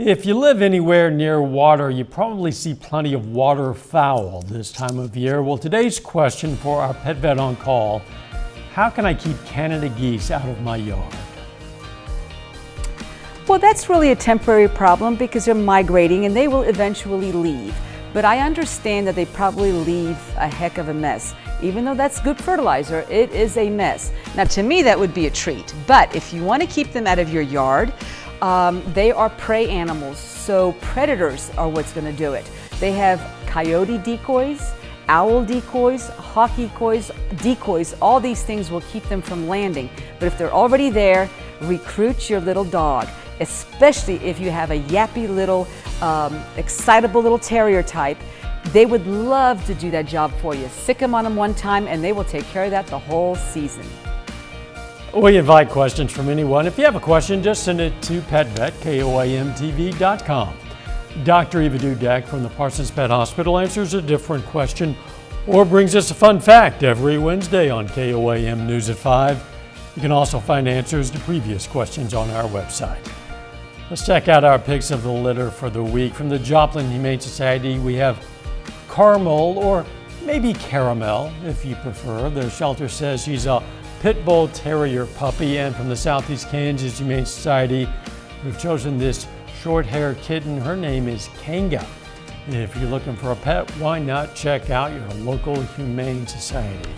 If you live anywhere near water, you probably see plenty of waterfowl this time of year. Well, today's question for our pet vet on call: how can I keep Canada geese out of my yard? Well, that's really a temporary problem because they're migrating and they will eventually leave. But I understand that they probably leave a heck of a mess. Even though that's good fertilizer, it is a mess. Now, to me, that would be a treat. But if you want to keep them out of your yard, they are prey animals, so predators are what's going to do it. They have coyote decoys, owl decoys, hawk decoys, all these things will keep them from landing. But if they're already there, recruit your little dog, especially if you have a yappy little, excitable little terrier type. They would love to do that job for you. Sick them on them one time and they will take care of that the whole season. We invite questions from anyone. If you have a question, just send it to PetVet, KOAMTV.com. Dr. Eva Dudek from the Parsons Pet Hospital answers a different question or brings us a fun fact every Wednesday on KOAM News at 5. You can also find answers to previous questions on our website. Let's check out our picks of the litter for the week. From the Joplin Humane Society, we have Carmel, or maybe Caramel if you prefer. Their shelter says she's a Pit Bull Terrier puppy. And from the Southeast Kansas Humane Society, we've chosen this short-haired kitten. Her name is Kanga. If you're looking for a pet, why not check out your local Humane Society?